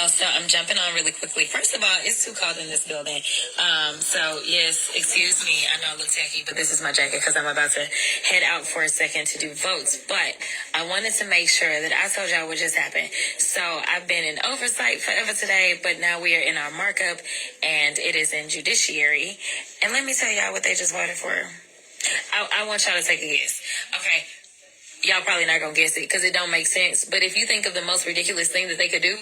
y'all. So I'm jumping on really quickly. First of all, it's too cold in this building. So yes, excuse me. I know I look tacky, but this is my jacket because I'm about to head out for a second to do votes. But I wanted to make sure that I told y'all what just happened. So I've been in oversight forever today, but now we are in our markup, and it is in judiciary. And let me tell y'all what they just voted for. I want y'all to take a guess. Okay. Y'all probably not gonna guess it because it don't make sense. But if you think of the most ridiculous thing that they could do,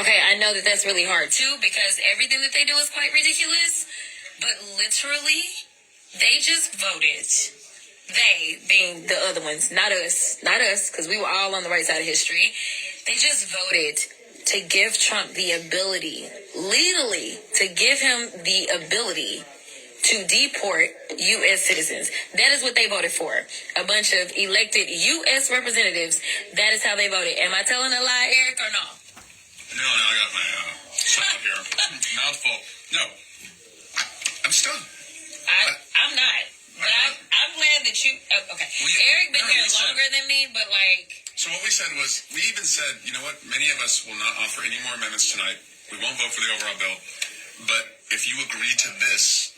okay, I know that that's really hard too because everything that they do is quite ridiculous. But literally, they just voted. They being the other ones, not us, because we were all on the right side of history. They just voted to give Trump the ability, legally, to give him the ability to deport U.S. citizens. That is what they voted for. A bunch of elected U.S. representatives. That is how they voted. Am I telling a lie, Eric, or no? No, I got my stuff here. Mouthful. No. I'm stunned. I'm not. But I'm glad that you... okay. Eric been here longer than me, but like... So what we said was, we even said, you know what, many of us will not offer any more amendments tonight. We won't vote for the overall bill. But if you agree to this,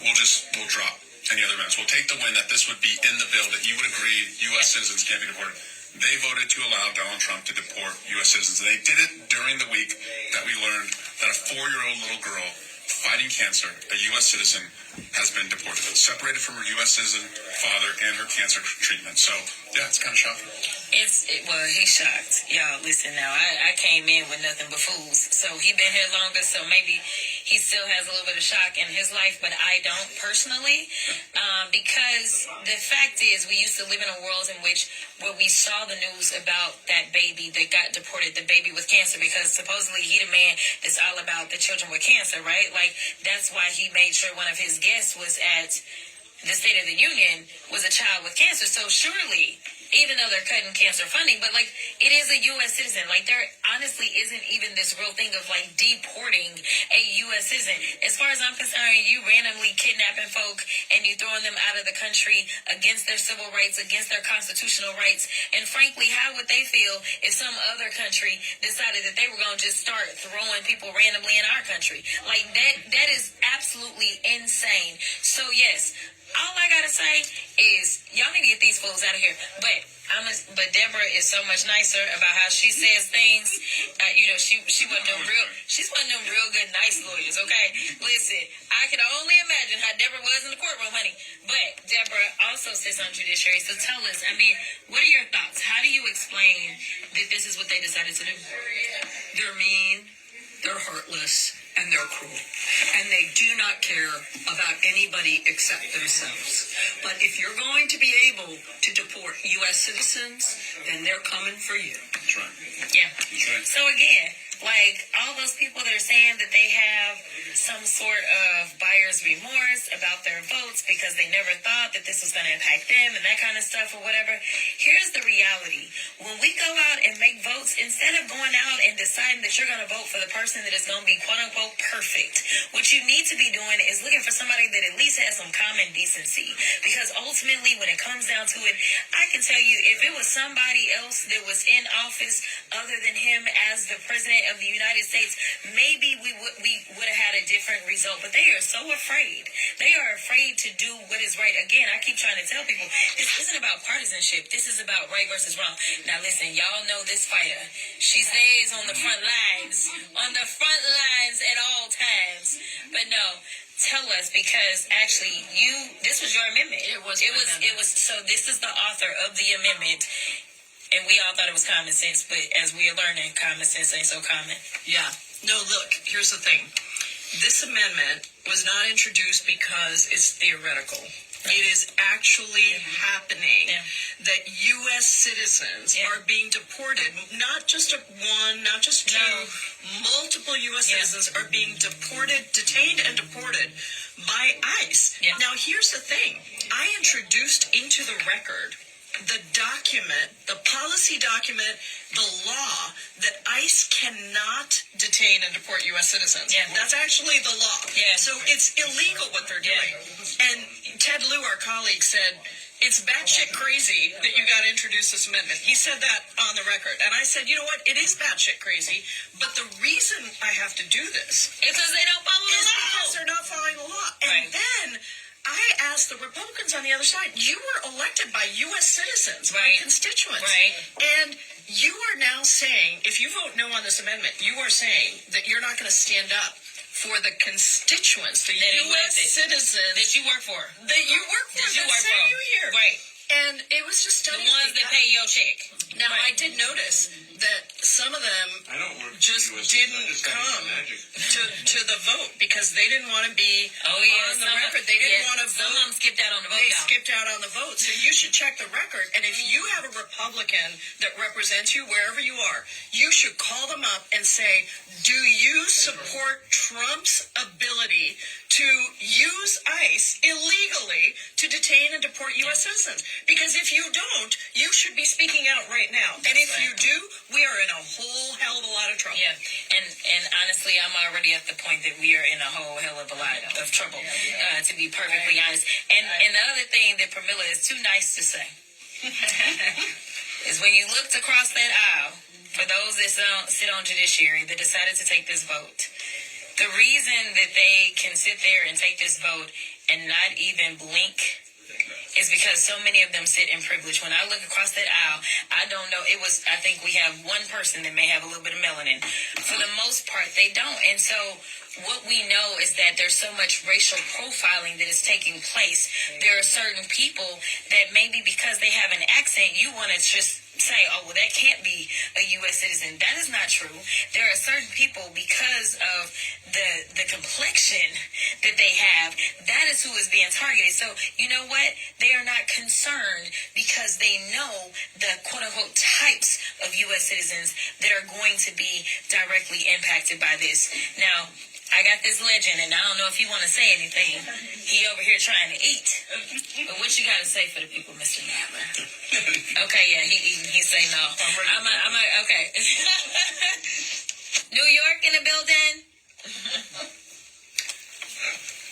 we'll drop any other amendments. We'll take the win that this would be in the bill, that you would agree U.S. citizens can't be deported. They voted to allow Donald Trump to deport U.S. citizens. And they did it during the week that we learned that a 4-year-old little girl fighting cancer, a U.S. citizen, has been deported, separated from her U.S. citizen father and her cancer treatment. So, yeah, it's kind of shocking. Well, he's shocked. Y'all, listen now. I came in with nothing but fools. So he been here longer, so maybe he still has a little bit of shock in his life, but I don't personally. Because the fact is, we used to live in a world in which when we saw the news about that baby that got deported, the baby with cancer, because supposedly he the man that's all about the children with cancer, right? Like, that's why he made sure one of his guests was at the State of the Union was a child with cancer. So surely, even though they're cutting cancer funding, but like it is a U.S. citizen. Like there honestly isn't even this real thing of like deporting a U.S. citizen. As far as I'm concerned, you randomly kidnapping folk and you throwing them out of the country against their civil rights, against their constitutional rights. And frankly, how would they feel if some other country decided that they were going to just start throwing people randomly in our country? Like that is absolutely insane. So yes, all I gotta say is y'all need to get these fools out of here. But Deborah is so much nicer about how she says things. She's one of them real good, nice lawyers. Okay, listen, I can only imagine how Deborah was in the courtroom, honey. But Deborah also sits on judiciary. So tell us, what are your thoughts? How do you explain that this is what they decided to do? They're mean. They're heartless. And they're cruel. And they do not care about anybody except themselves. But if you're going to be able to deport U.S. citizens, then they're coming for you. That's right. Yeah. That's right. So again, like all those people that are saying that they have some sort of buyer's remorse about their votes because they never thought that this was going to impact them and that kind of stuff or whatever. Here's the reality. When we go out and make votes, instead of going out and deciding that you're going to vote for the person that is going to be quote unquote perfect, what you need to be doing is looking for somebody that at least has some common decency. Because ultimately, when it comes down to it, I can tell you if it was somebody else that was in office other than him as the president of the United States, maybe we would have had a different result. But they are so afraid. They are afraid to do what is right. Again, I keep trying to tell people, this isn't about partisanship. This is about right versus wrong. Now listen, y'all know this fighter. She stays on the front lines. At all times. But no, tell us, because actually this was your amendment. It was. So this is the author of the amendment. And we all thought it was common sense, but as we are learning, common sense ain't so common. Yeah. No, look, here's the thing. This amendment was not introduced because it's theoretical. It is actually happening that U.S. citizens are being deported, not just one, not just two, multiple U.S. citizens are being detained and deported by ICE. Yeah. Now, here's the thing. I introduced into the record the document, the policy document, the law that ICE cannot detain and deport U.S. citizens. Yeah. That's actually the law. Yeah. So it's illegal what they're doing. Yeah. And Ted Lieu, our colleague, said, It's batshit crazy that you got to introduce this amendment. He said that on the record. And I said, you know what? It is batshit crazy. But the reason I have to do this It's because they don't follow the is law. because they're not following the law. And Right. then I asked the Republicans on the other side, you were elected by U.S. citizens, by Right. constituents. Right. And you are now saying, if you vote no on this amendment, you are saying that you're not going to stand up for the constituents, the That U.S. elected. citizens That you work for. that you work for, That you that work send for. you here. Right. And it was just The stunning. ones that pay your check. Now, I Right. did notice that some of them I don't work for just US didn't I just got come into magic. to the vote because they didn't want to be Oh, yeah. on the record. They didn't want to Some of vote. them skipped out on the vote, They y'all. skipped out on the vote. So you should check the record. And if you have a Republican that represents you wherever you are, you should call them up and say, do you support Trump's ability to use ICE illegally to detain and deport U.S. citizens? Because if you don't, you should be speaking out right now. And if you do, we are in a whole hell of a lot of trouble. Yeah, and honestly, I'm already at the point that we are in a whole hell of a lot of trouble, to be perfectly honest. And the other thing that Pramila is too nice to say is when you looked across that aisle, for those that sit on judiciary that decided to take this vote, the reason that they can sit there and take this vote and not even blink is because so many of them sit in privilege. When I look across that aisle, I don't know. I think we have one person that may have a little bit of melanin. For the most part, they don't. And so what we know is that there's so much racial profiling that is taking place. There are certain people that maybe because they have an accent, you want to just say, oh, well, that can't be a U.S. citizen. That is not true. There are certain people, because of the complexion that they have, that is who is being targeted. So, you know what? They are not concerned because they know the quote-unquote types of U.S. citizens that are going to be directly impacted by this. Now, I got this legend, and I don't know if you want to say anything. He over here trying to eat. But what you got to say for the people, Mr. Nadler? Okay, yeah, he eating. He say no. Okay. New York in the building.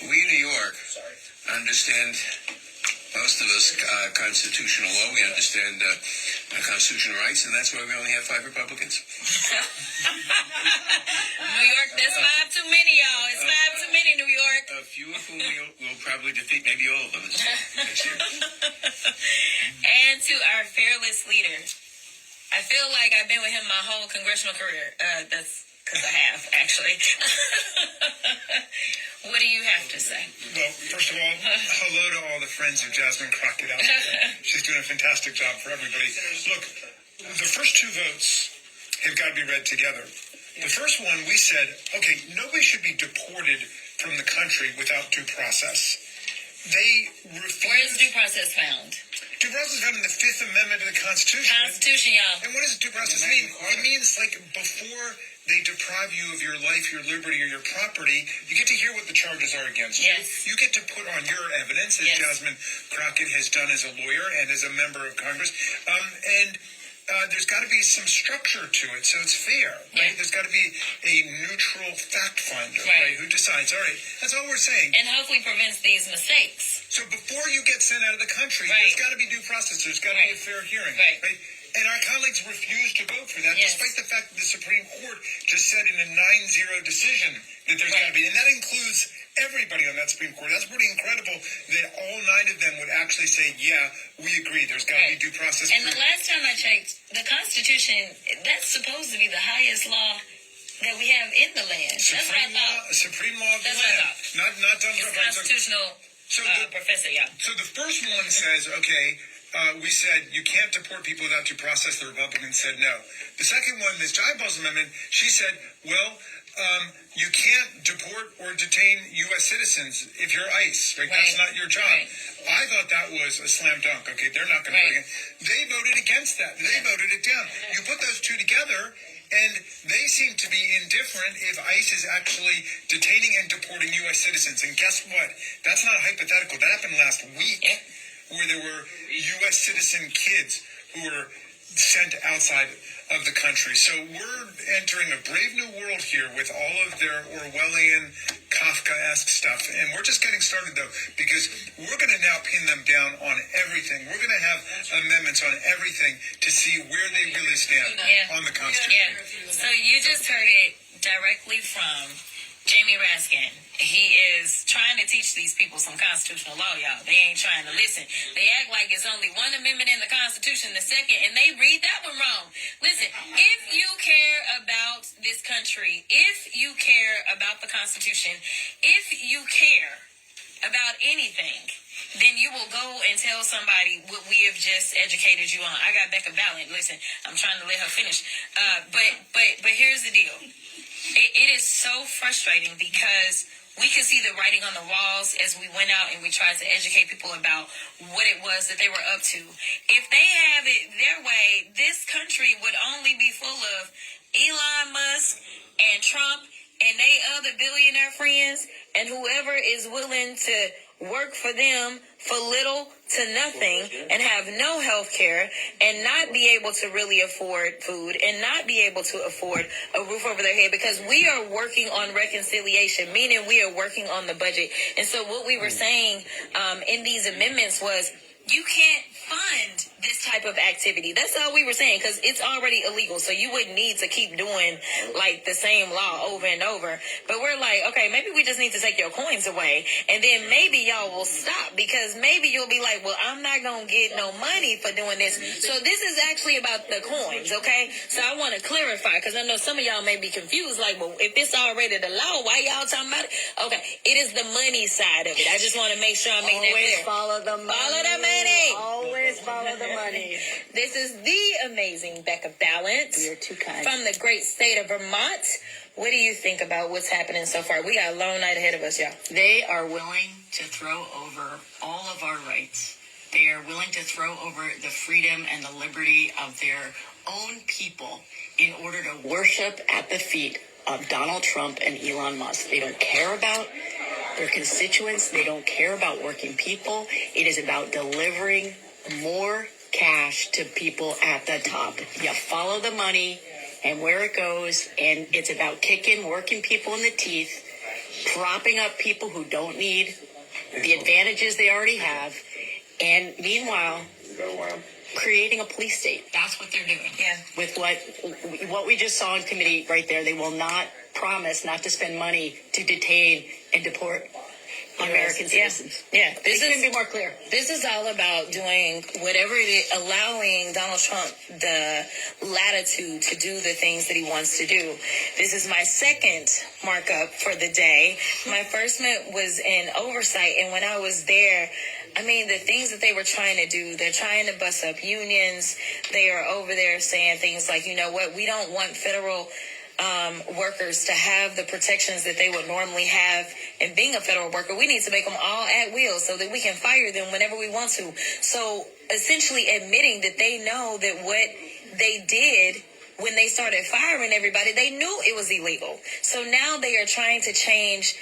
We in New York understand, most of us, constitutional law. We understand constitutional rights, and that's why we only have 5 Republicans. New York, that's 5 too many, y'all. It's 5 too many, New York. A few of whom we'll probably defeat, maybe all of them next year. And to our fearless leader. I feel like I've been with him my whole congressional career. That's because I have, actually. What do you have to say? Well, first of all, hello to all the friends of Jasmine Crockett out there. She's doing a fantastic job for everybody. Look, the first 2 votes have got to be read together. The first one, we said, okay, nobody should be deported from the country without due process. They refused. Where is due process found? Due process is found in the 5th Amendment of the Constitution. Constitution, y'all. And what does due process mean? It means, like, before they deprive you of your life, your liberty, or your property, you get to hear what the charges are against Yes. you. You get to put on your evidence, as Yes. Jasmine Crockett has done as a lawyer and as a member of Congress. There's got to be some structure to it, so it's fair, right? Yeah. There's got to be a neutral fact finder, Right. right? Who decides? All right, that's all we're saying. And hopefully prevents these mistakes. So before you get sent out of the country, Right. there's got to be due process. There's got to be a Right. fair hearing, Right. And our colleagues refused to vote for that, Yes. despite the fact that the Supreme Court just said in a 9-0 decision that there's got to be, and that includes everybody on that Supreme Court. That's pretty incredible that all 9 of them would actually say, yeah, we agree. There's got to Right. be due process. And the last time I checked, the Constitution, that's supposed to be the highest law that we have in the land. That's what I thought. Supreme law of the That's what I land. thought. Not done It's for constitutional So professor, yeah. So the first one says, okay, we said you can't deport people without due process. The Republicans said no. The second one, Ms. Jaibal's amendment, she said, well, you can't deport or detain U.S. citizens if you're ICE, right? That's not your job. Right. I thought that was a slam dunk. Okay, they're not going to vote against. They voted against that. They voted it down. You put those 2 together, and they seem to be indifferent if ICE is actually detaining and deporting U.S. citizens. And guess what? That's not hypothetical. That happened last week, where there were U.S. citizen kids who were sent outside of the country. So we're entering a brave new world here with all of their Orwellian, Kafkaesque stuff. And we're just getting started, though, because we're going to now pin them down on everything. We're going to have amendments on everything to see where they really stand on the Constitution. Yeah. So you just heard it directly from Jamie Raskin. He is trying to teach these people some constitutional law, y'all. They ain't trying to listen. They act like it's only one amendment in the Constitution, the second, and they read that one wrong. Listen, if you care about this country, if you care about the Constitution, if you care about anything, then you will go and tell somebody what we have just educated you on. I got Becca Ballant. Listen, I'm trying to let her finish. But here's the deal. It is so frustrating because we could see the writing on the walls as we went out and we tried to educate people about what it was that they were up to. If they have it their way, this country would only be full of Elon Musk and Trump and they other billionaire friends and whoever is willing to work for them for little to nothing and have no health care and not be able to really afford food and not be able to afford a roof over their head, because we are working on reconciliation, meaning we are working on the budget. And so what we were saying in these amendments was, you can't fund this type of activity. That's all we were saying, because it's already illegal. So you wouldn't need to keep doing like the same law over and over. But we're like, okay, maybe we just need to take your coins away. And then maybe y'all will stop, because maybe you'll be like, well, I'm not going to get no money for doing this. So this is actually about the coins, okay? So I want to clarify, because I know some of y'all may be confused. Like, well, if it's already the law, why y'all talking about it? Okay, it is the money side of it. I just want to make sure I make that clear. Follow the money. Follow the money. Always follow the money. This is the amazing Becca Ballant. You're too kind. From the great state of Vermont. What do you think about what's happening so far? We got a long night ahead of us, y'all. They are willing to throw over all of our rights. They are willing to throw over the freedom and the liberty of their own people in order to worship at the feet of Donald Trump and Elon Musk. They don't care about their constituents. They don't care about working people. It is about delivering more cash to people at the top. You follow the money and where it goes, and it's about kicking working people in the teeth, propping up people who don't need the advantages they already have, and meanwhile, creating a police state. That's what they're doing. Yeah. With what we just saw in committee right there, they will not promise not to spend money to detain and deport American citizens. Yeah. This couldn't be more clear. This is all about doing whatever it is, allowing Donald Trump the latitude to do the things that he wants to do. This is my second markup for the day. My first was in oversight, and when I was there, I mean, the things that they were trying to do, they're trying to bust up unions. They are over there saying things like, you know what, we don't want federal workers to have the protections that they would normally have in being a federal worker. We need to make them all at will so that we can fire them whenever we want to. So essentially admitting that they know that what they did when they started firing everybody, they knew it was illegal. So now they are trying to change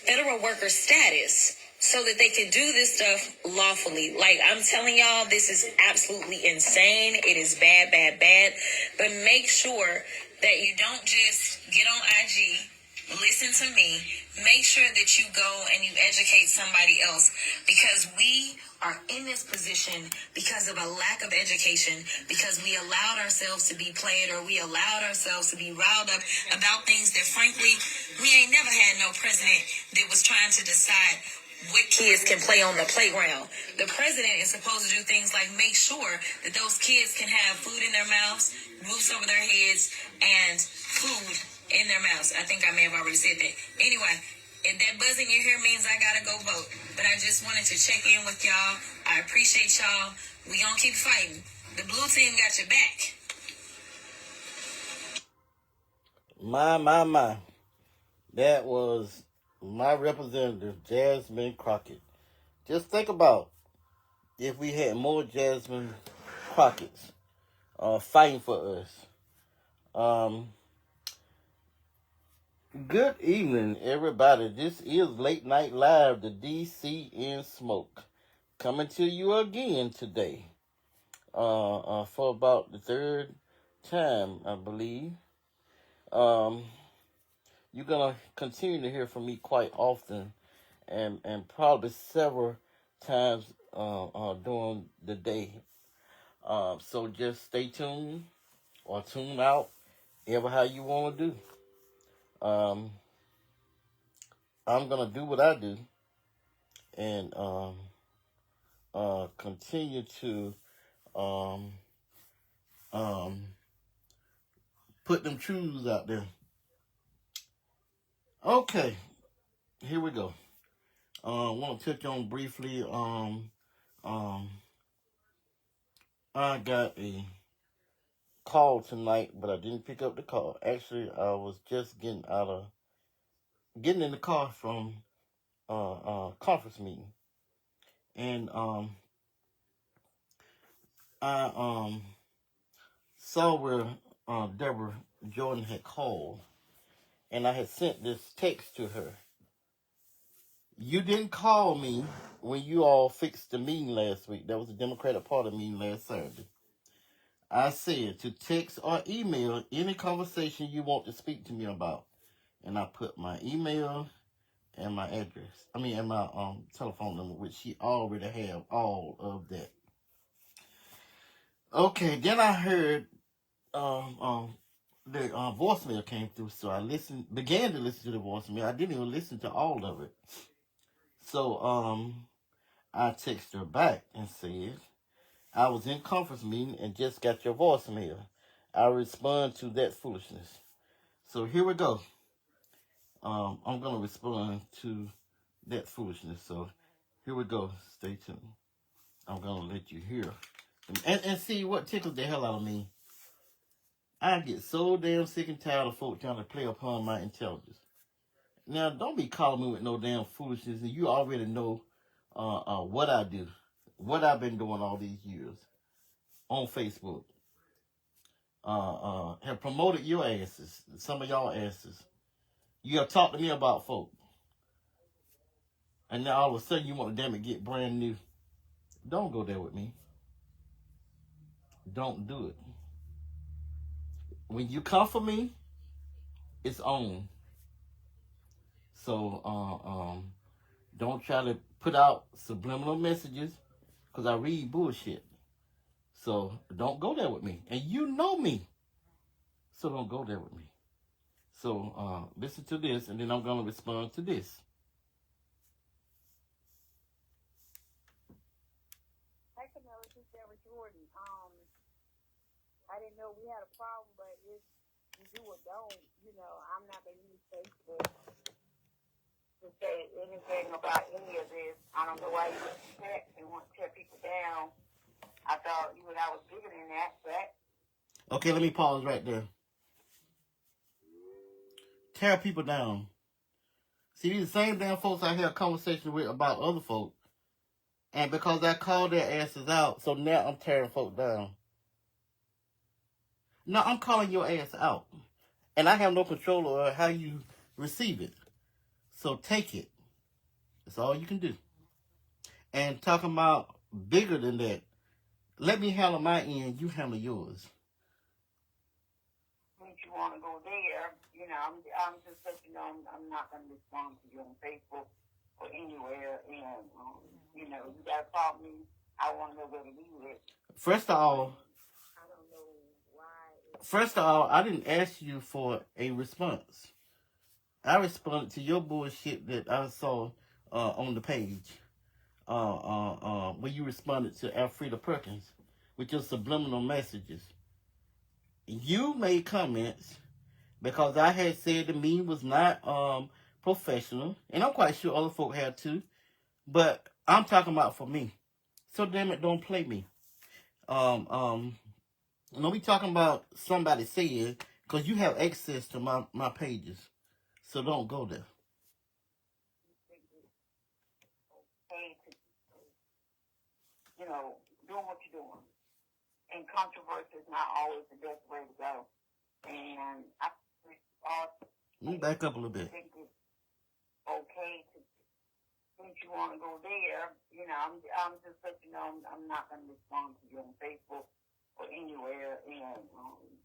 federal worker status so that they can do this stuff lawfully. Like, I'm telling y'all, this is absolutely insane. It is bad, bad, bad. But make sure that you don't just get on IG, listen to me. Make sure that you go and you educate somebody else, because we are in this position because of a lack of education, because we allowed ourselves to be played, or we allowed ourselves to be riled up about things that, frankly, we ain't never had no president that was trying to decide what kids can play on the playground. The president is supposed to do things like make sure that those kids can have food in their mouths, roofs over their heads, and food in their mouths. I think I may have already said that. Anyway, if that buzz in your ear means I gotta go vote. But I just wanted to check in with y'all. I appreciate y'all. We gonna keep fighting. The blue team got your back. My. That was my representative, Jasmine Crockett. Just think about if we had more Jasmine Crockett's fighting for us. Good evening, everybody. This is Late Night Live, the DCN Smoke, coming to you again today for about the third time, I believe. You're gonna continue to hear from me quite often, and probably several times during the day. So just stay tuned or tune out, ever how you want to do. I'm gonna do what I do and continue to um, um, put them truths out there. Okay, here we go. I want to touch on briefly. I got a call tonight, but I didn't pick up the call. Actually, I was just getting in the car from conference meeting, and I saw where Deborah Jordan had called, and I had sent this text to her. You didn't call me when you all fixed the meeting last week. That was the Democratic Party meeting last Saturday. I said to text or email any conversation you want to speak to me about. And I put my email and my address. And my telephone number, which she already have all of that. Okay, then I heard the voicemail came through, so I began to listen to the voicemail. I didn't even listen to all of it. So I texted her back and said, I was in conference meeting and just got your voicemail. I respond to that foolishness. So here we go. I'm going to respond to that foolishness. So here we go. Stay tuned. I'm going to let you hear. And see what tickles the hell out of me. I get so damn sick and tired of folk trying to play upon my intelligence. Now, don't be calling me with no damn foolishness. And you already know what I do. What I've been doing all these years on Facebook. Have promoted your asses. Some of y'all asses. You have talked to me about folk. And now all of a sudden you want to damn it get brand new. Don't go there with me. Don't do it. When you come for me, it's on. So don't try to put out subliminal messages because I read bullshit. So don't go there with me. And you know me. So don't go there with me. So listen to this, and then I'm going to respond to this. Hi, Camilla. This is Deborah Jordan. I didn't know we had a problem, but if you do or don't, I'm not going to use Facebook to say anything about any of this. I don't know why you would text and want to tear people down. I thought you and I was bigger than that, but... Okay, let me pause right there. Tear people down. See, these the same damn folks I had a conversation with about other folk. And because I called their asses out, so now I'm tearing folk down. No, I'm calling your ass out. And I have no control over how you receive it. So take it. That's all you can do. And talking about bigger than that, let me handle my end, you handle yours. Since you want to go there, I'm just letting you know I'm not going to respond to you on Facebook or anywhere. And, you got to call me. I want to know where to leave it. First of all, I don't know why. First of all, I didn't ask you for a response. I responded to your bullshit that I saw on the page when you responded to Alfreda Perkins with your subliminal messages. You made comments because I had said the meme was not professional, and I'm quite sure other folk had too, but I'm talking about for me. So damn it, don't play me. Don't be talking about somebody saying, because you have access to my pages. So don't go there. Doing what you're doing. And controversy is not always the best way to go. And I Back up a little bit. think it's okay to, since you want to go there, I'm just letting you know I'm not going to respond to you on Facebook or anywhere, and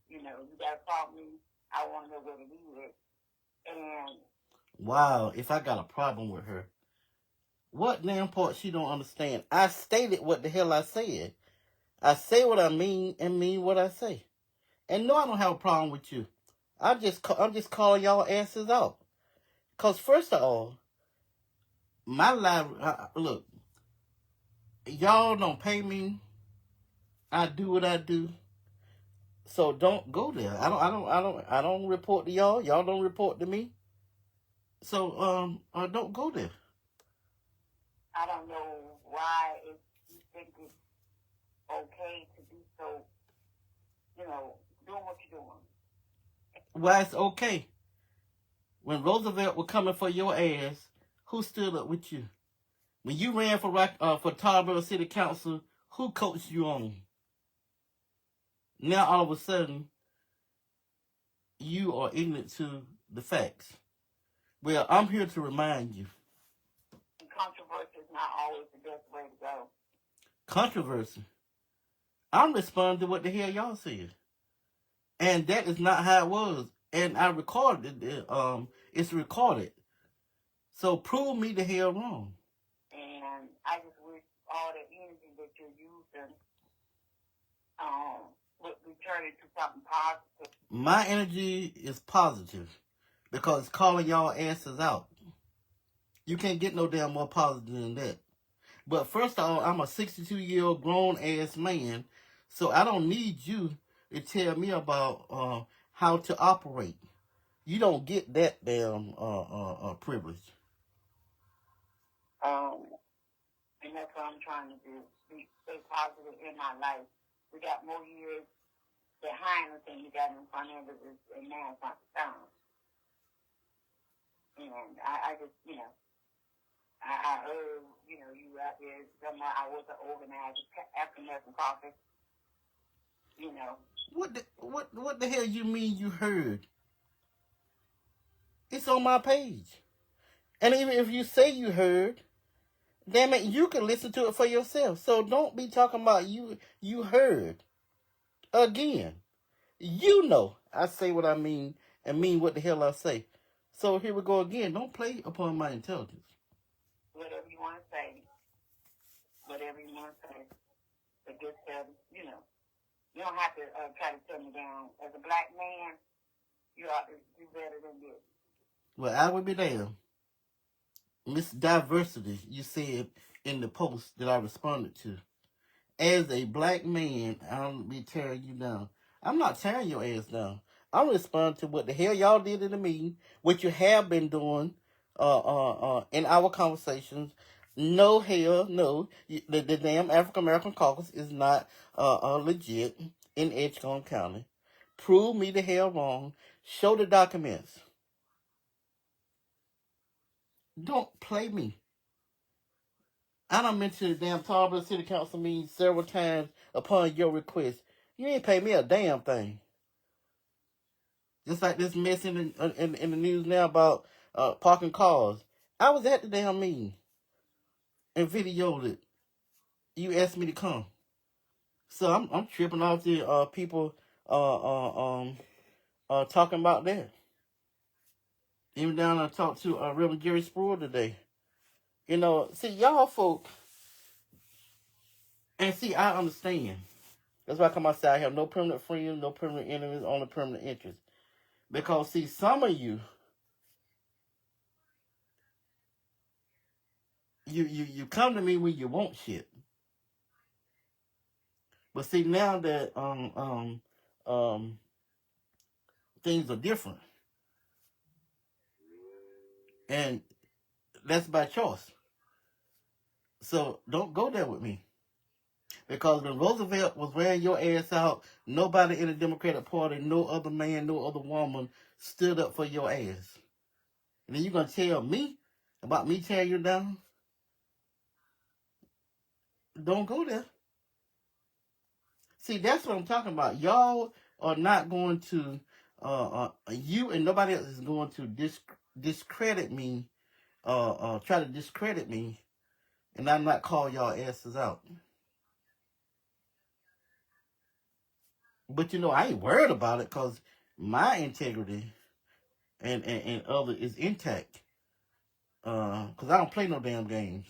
you know, you gotta call me. I want to know what it is. And Wow, if I got a problem with her. What damn part she don't understand? I stated what the hell I said. I say what I mean and mean what I say. And no, I don't have a problem with you. I'm just calling y'all asses out. Cause first of all, my life. Look, y'all don't pay me. I do what I do. So don't go there. I don't report to y'all. Y'all don't report to me. So don't go there. I don't know why you think it's okay to be so, you know, doing what you're doing. Why it's okay? When Roosevelt was coming for your ass, who stood up with you? When you ran for Tarboro City Council, who coached you on? Now all of a sudden, you are ignorant to the facts. Well, I'm here to remind you. And controversy is not always the best way to go. Controversy. I'm responding to what the hell y'all said. And that is not how it was. And I recorded it. It's recorded. So prove me the hell wrong. And I just wish all the energy that you're using would return it to something positive. My energy is positive because it's calling y'all asses out. You can't get no damn more positive than that. But first of all, I'm a 62-year-old grown-ass man, so I don't need you to tell me about how to operate. You don't get that damn privilege. And that's what I'm trying to do. Stay positive in my life. We got more years behind us than we got in front of us, and now it's not the time. And I just, you know, I heard, you know, you out there somewhere. I was an organizer, African American caucus. You know. What the hell you mean you heard? It's on my page. And even if you say you heard, damn it, you can listen to it for yourself. So don't be talking about you heard. Again, you know I say what I mean and mean what the hell I say. So here we go again. Don't play upon my intelligence. Whatever you want to say. Whatever you want to say. But just, you know, you don't have to try to turn me down. As a black man, you ought to do better than this. Well, I would be damned. Miss Diversity, you said in the post that I responded to. As a black man, I'll be tearing you down. I'm not tearing your ass down. I'm responding to what the hell y'all did in the meeting, what you have been doing in our conversations. No, hell, no. The damn African American caucus is not legit in Edgecombe County. Prove me the hell wrong. Show the documents. Don't play me. I done mentioned the damn Tarboro City Council meeting several times upon your request. You ain't pay me a damn thing. Just like this mess in the news now about parking cars. I was at the damn meeting and videoed it. You asked me to come, so I'm tripping off the people talking about that. Even down I talked to Reverend Jerry Sproul today. You know, see y'all folk, and see I understand. That's why I come outside. I have no permanent friends, no permanent enemies, only permanent interests. Because, see, some of you come to me when you want shit. But see, now that things are different, and that's by choice. So don't go there with me. Because when Roosevelt was wearing your ass out, nobody in the Democratic Party, no other man, no other woman stood up for your ass. And then you're going to tell me about me tearing you down? Don't go there. See, that's what I'm talking about. Y'all are not going to, you and nobody else is going to discredit me, try to discredit me, and I'm not call y'all asses out. But I ain't worried about it because my integrity and other is intact. Because I don't play no damn games.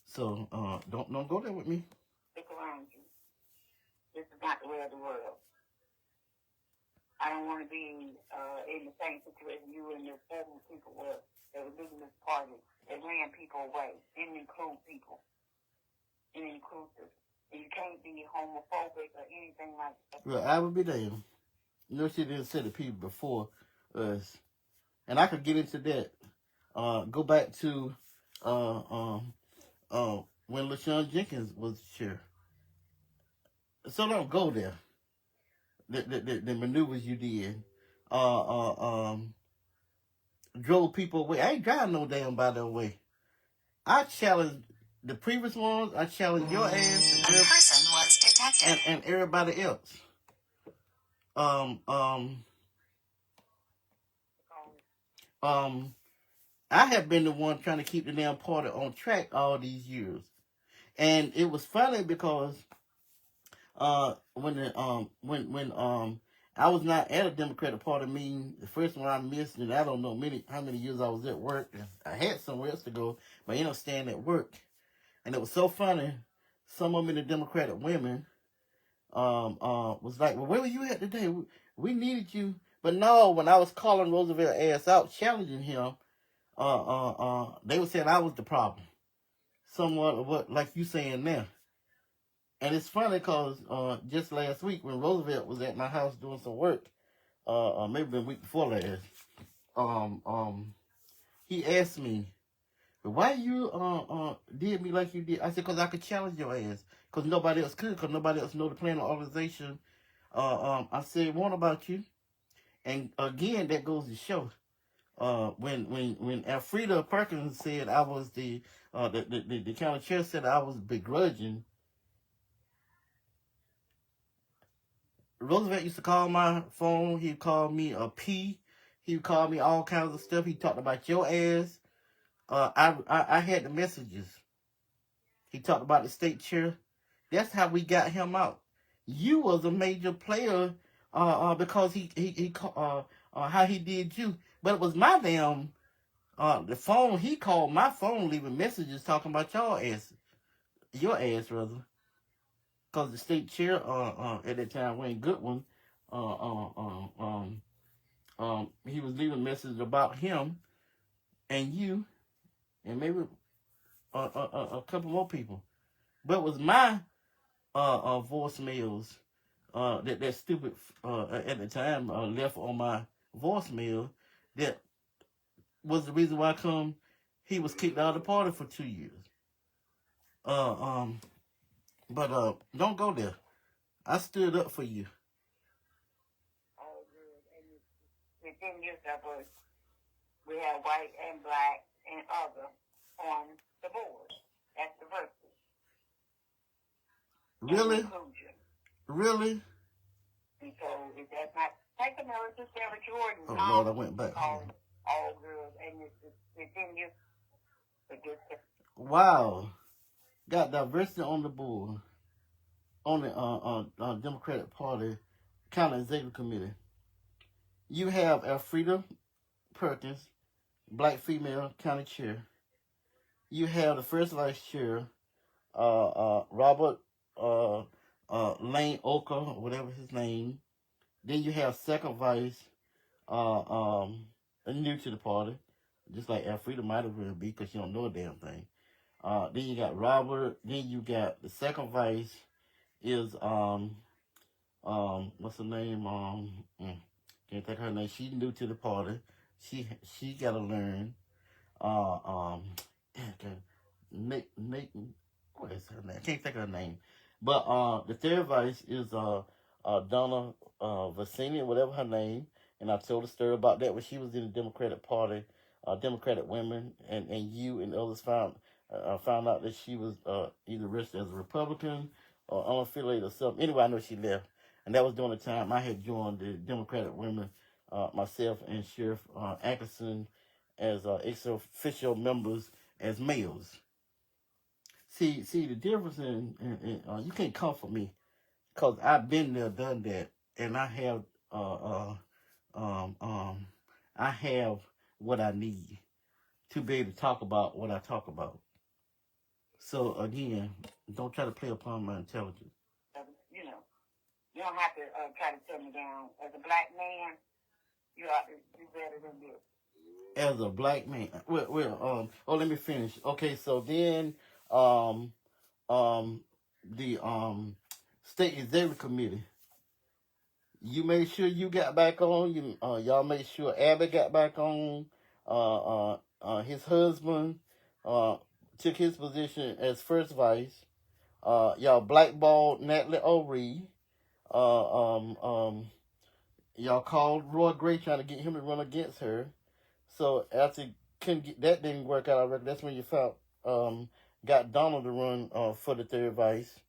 So don't go there with me. Look around you. This is not the way of the world. I don't want to be in the same situation you and your seven people were. They were leading this party. They ran people away. Didn't include people. Inclusive. And you can't be homophobic or anything like that. Well, I would be damned. She didn't say the people before us. And I could get into that. Go back to when LaShawn Jenkins was chair. So don't go there. The maneuvers you did. Drove people away. I ain't driving no damn body away. I challenge the previous ones. I challenge your ass. A person was detected. And everybody else. I have been the one trying to keep the damn party on track all these years. And it was funny because when I was not at a Democratic Party meeting, the first one I missed, and I don't know how many years I was at work. I had somewhere else to go, but I ended up staying at work. And it was so funny. Some of them in the Democratic women was like, well, where were you at today? We needed you. But no, when I was calling Roosevelt ass out, challenging him, they were saying I was the problem. Somewhat of what, like you saying now. And it's funny because just last week when Roosevelt was at my house doing some work, maybe the week before last, he asked me, why you did me like you did? I said, because I could challenge your ass. Because nobody else could, because nobody else know the plan of organization. I said, what about you? And again, that goes to show. When Alfreda Perkins said I was the county chair said I was begrudging, Roosevelt used to call my phone. He'd call me a P. He would call me all kinds of stuff. He talked about your ass. I had the messages. He talked about the state chair. That's how we got him out. You was a major player because he how he did you. But it was my damn the phone. He called my phone, leaving messages talking about your ass rather. Because the state chair at that time, Wayne Goodwin, he was leaving messages about him and you and maybe a couple more people. But it was my voicemails that stupid at the time left on my voicemail that was the reason why he was kicked out of the party for 2 years. But don't go there. I stood up for you. Oh, good. And within yourself, we have white and black and other on the board. That's diversity. Really? Inclusion. Really? And so if that's not, take another to Sarah Jordan. Oh, Lord, I went back. All good. And it's within you. Wow. Got diversity on the board. On the Democratic Party County Executive Committee. You have Alfreda Perkins, black female county chair. You have the first vice chair, Robert Lane Oka, whatever his name. Then you have second vice, new to the party, just like Alfreda might have really be because she don't know a damn thing. Then you got Robert. Then you got the second vice is what's her name? Can't think of her name. She's new to the party. She gotta learn. Nate, what is her name? I can't think of her name. But the third vice is Donna Vicini, whatever her name. And I told a story about that when she was in the Democratic Party, Democratic women, and you and others found out that she was either registered as a Republican or unaffiliated or something. Anyway, I know she left. And that was during the time I had joined the Democratic women, myself and Sheriff Atkinson as ex-official members as males. See the difference in you can't come for me. Cause I've been there, done that, and I have um um I have what I need to be able to talk about what I talk about. So again, don't try to play upon my intelligence. You know, you don't have to try to turn me down. As a black man, you ought to do better than this. As a black man, let me finish. Okay, so then, um, the state executive committee, you made sure you got back on. Y'all made sure Abby got back on. His husband, took his position as first vice. Y'all blackballed Natalie O'Reilly. Uh, um, um, y'all called Roy Gray trying to get him to run against her. So after that didn't work out already, that's when you found got Donald to run for the third vice.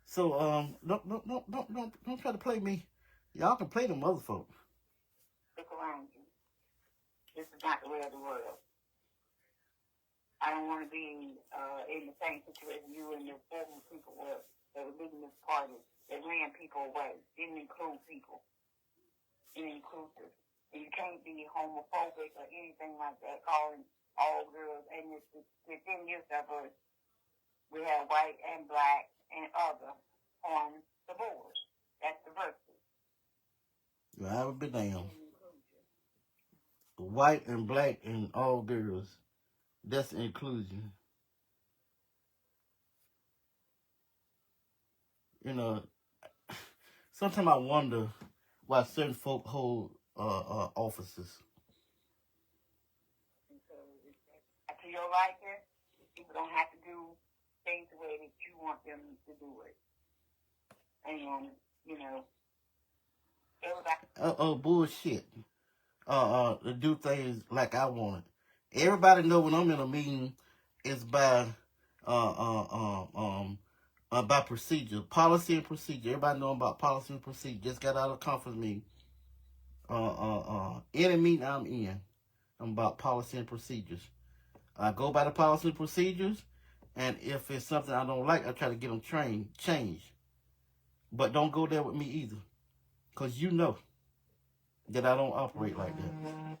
So don't try to play me. Y'all can play them other folks. Look around you. This is not the way of the world. I don't want to be in the same situation you and your several people were that were leading this party that ran people away, didn't include people, inclusive. And you can't be homophobic or anything like that, calling all girls. And it's within years diverse. We have white and black and other on the board. That's diversity. You have been damn. White and black and all girls. That's inclusion. You know, sometimes I wonder why certain folk hold offices. To your liking, people don't have to do things the way that you want them to do it. And, you know, everybody... bullshit. To do things like I want it. Everybody know when I'm in a meeting, it's by by procedure, policy and procedure. Everybody know about policy and procedure. Just got out of conference meeting. Any meeting I'm in, I'm about policy and procedures. I go by the policy and procedures, and if it's something I don't like, I try to get them changed. But don't go there with me either, cause you know that I don't operate like that.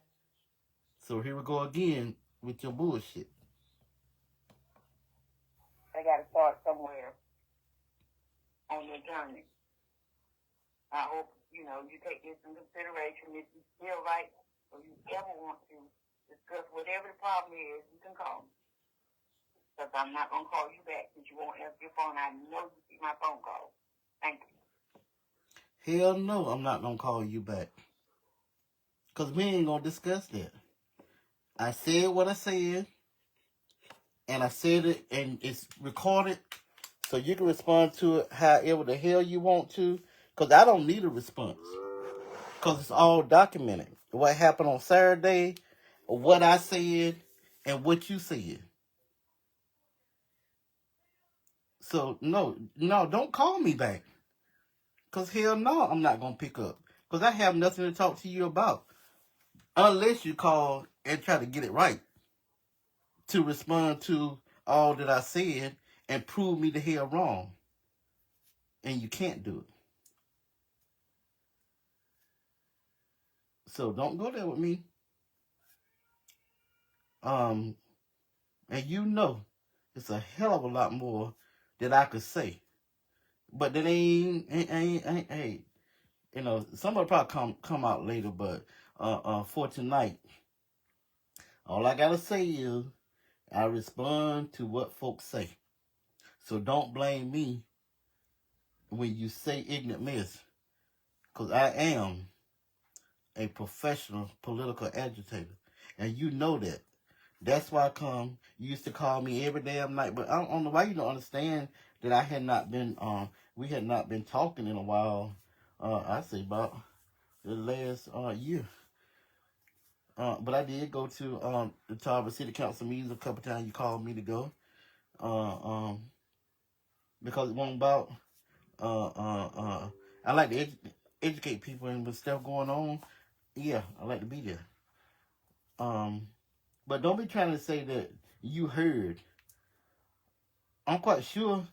So here we go again with your bullshit. They got to start somewhere on their journey. I hope, you know, you take this into consideration. If you feel like or you ever want to discuss whatever the problem is, you can call me. Because I'm not going to call you back since you won't answer your phone. I know you see my phone call. Thank you. Hell no, I'm not going to call you back. Because we ain't going to discuss that. I said what I said. And I said it, and it's recorded. So you can respond to it however the hell you want to. Because I don't need a response. Because it's all documented. What happened on Saturday, what I said, and what you said. So, no, don't call me back. Because hell no, I'm not going to pick up. Because I have nothing to talk to you about. Unless you call and try to get it right. To respond to all that I said and prove me the hell wrong. And you can't do it. So don't go there with me. And you know, it's a hell of a lot more that I could say. But that ain't you know, somebody probably come out later, but for tonight, all I gotta say is I respond to what folks say. So don't blame me when you say ignorant mess. Because I am a professional political agitator. And you know that. That's why you used to call me every damn night. But I don't know why you don't understand that I had not been, we had not been talking in a while. I say about the last year. But I did go to the Tarver City Council meetings a couple times. You called me to go. Because it wasn't about, I like to educate people and with stuff going on. Yeah, I like to be there. But don't be trying to say that you heard. I'm quite sure,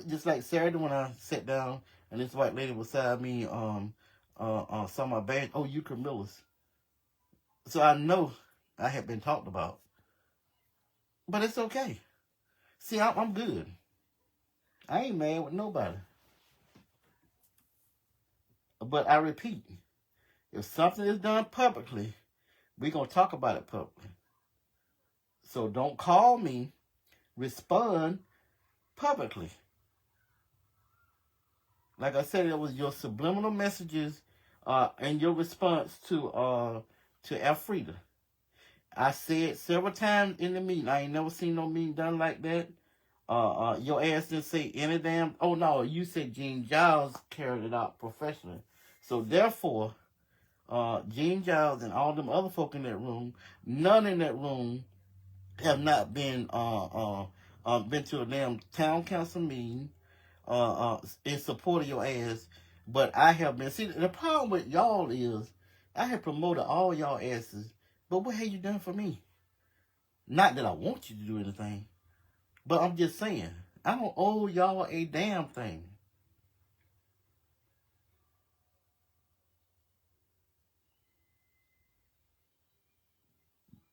just like Saturday when I sat down and this white lady beside me saw my badge. Oh, you Camilla's. So I know I have been talked about, but it's okay. See, I'm good. I ain't mad with nobody. But I repeat, if something is done publicly, we're going to talk about it publicly. So don't call me, respond publicly. Like I said, it was your subliminal messages and your response to Alfreda. I said several times in the meeting, I ain't never seen no meeting done like that. Your ass didn't say any damn. Oh no, you said Gene Giles carried it out professionally. So therefore, Gene Giles and all them other folk in that room, none in that room have not been to a damn town council meeting in support of your ass. But I have been. See, the problem with y'all is I have promoted all y'all asses, but what have you done for me? Not that I want you to do anything, but I'm just saying I don't owe y'all a damn thing.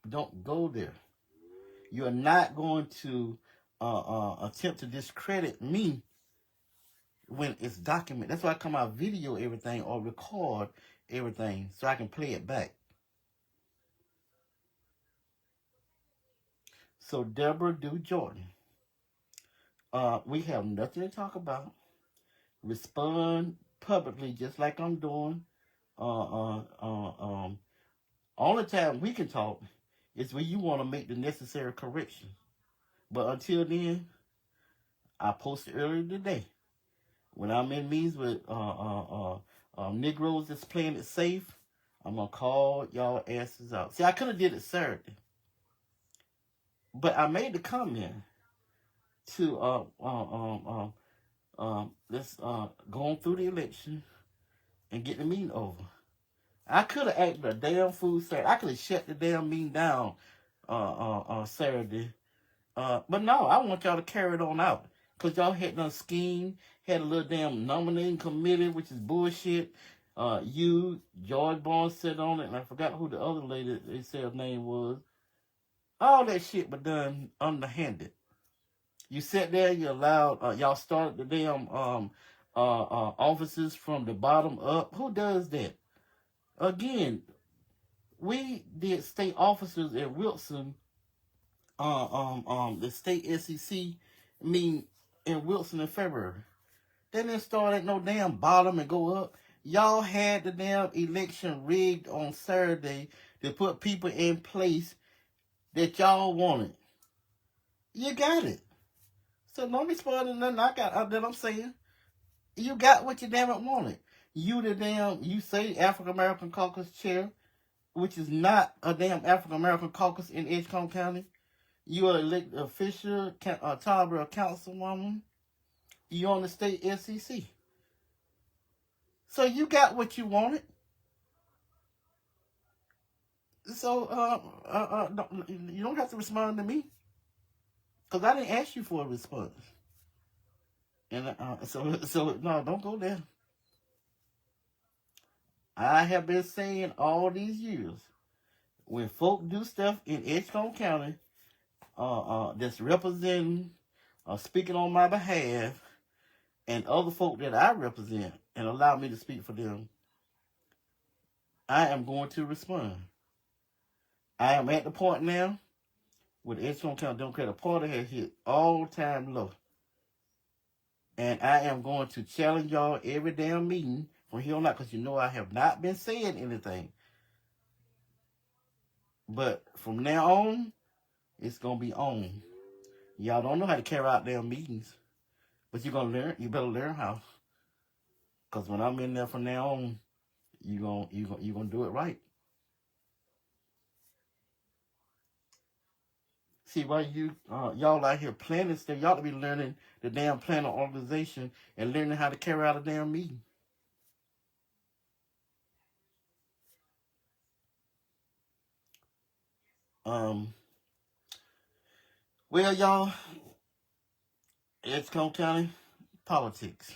Don't go there. You're not going to attempt to discredit me when it's documented. That's why I come out video everything or record everything so I can play it back. So Deborah Do Jordan, we have nothing to talk about. Respond publicly just like I'm doing. Only time we can talk is when you want to make the necessary correction. But until then, I posted earlier today. When I'm in meetings with Negroes that's playing it safe, I'm gonna call y'all asses out. See, I could have did it Saturday, but I made the comment to let's go on through the election and get the meeting over. I could have acted a damn fool Saturday. I could have shut the damn meeting down Saturday. But no, I want y'all to carry it on out. Because y'all had done scheme, had a little damn nominating committee, which is bullshit. You, George Barnes sat on it, and I forgot who the other lady they said her name was. All that shit was done underhanded. You sat there, you allowed, y'all started the damn offices from the bottom up. Who does that? Again, we did state officers at Wilson, the state SEC meeting in Wilson in February. They didn't start at no damn bottom and go up. Y'all had the damn election rigged on Saturday to put people in place that y'all wanted. You got it. So don't be spoiling nothing that I'm saying. You got what you damn it wanted. You say African American Caucus chair, which is not a damn African American caucus in Edgecombe County. You are elected official, Tarboro councilwoman. You on the state SEC. So you got what you wanted. So you don't have to respond to me, because I didn't ask you for a response. And so no, don't go there. I have been saying all these years, when folk do stuff in Edgecombe County, that's representing, speaking on my behalf, and other folk that I represent, and allow me to speak for them, I am going to respond. I am at the point now where the Edgecombe County Democratic Party has hit all-time low. And I am going to challenge y'all every damn meeting from here on out, because you know I have not been saying anything. But from now on, it's going to be on. Y'all don't know how to carry out their meetings, but you're going to learn. You better learn how. Because when I'm in there from now on, you're gonna do it right. See, why y'all out here planning stuff, y'all to be learning the damn planning organization and learning how to carry out a damn meeting. Well, y'all, Edgecombe County politics.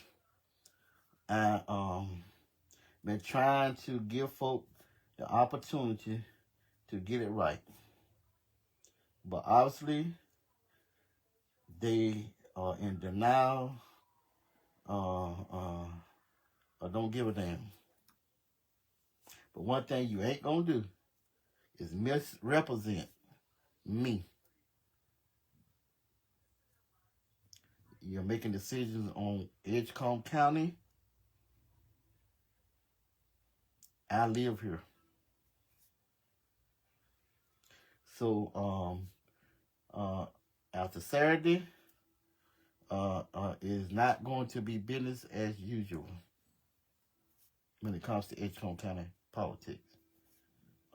I been trying to give folk the opportunity to get it right. But obviously, they are in denial, or don't give a damn. But one thing you ain't gonna do is misrepresent me. You're making decisions on Edgecombe County. I live here. So after Saturday, is not going to be business as usual when it comes to Edgecombe County politics.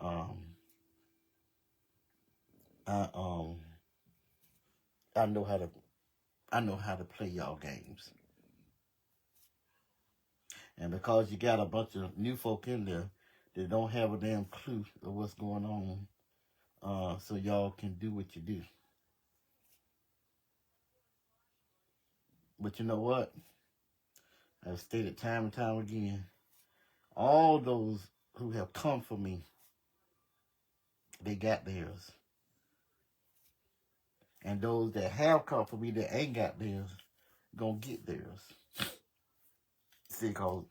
I I know how to play y'all games. And because you got a bunch of new folk in there that don't have a damn clue of what's going on, so y'all can do what you do. But you know what? I've stated time and time again, all those who have come for me, they got theirs. And those that have come for me that ain't got theirs, gonna get theirs. See, cause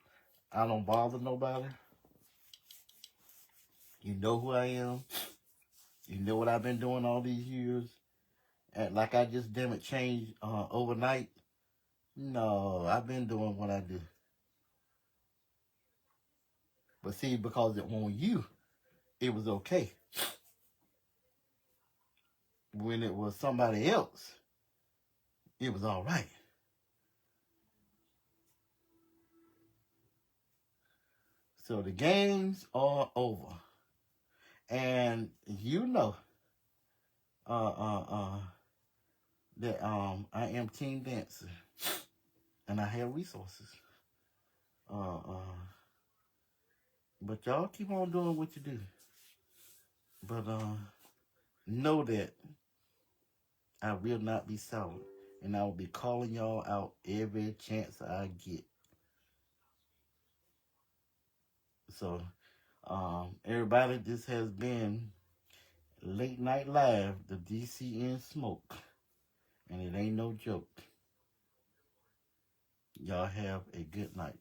I don't bother nobody. You know who I am. You know what I've been doing all these years. And like I just damn it changed overnight. No, I've been doing what I do. But see, because it on you, it was okay. When it was somebody else, it was all right. So the games are over. And you know that I am team dancer and I have resources. But y'all keep on doing what you do. But know that I will not be silent. And I will be calling y'all out every chance I get. So, everybody, this has been Late Night Live, the DCN Smoke. And it ain't no joke. Y'all have a good night.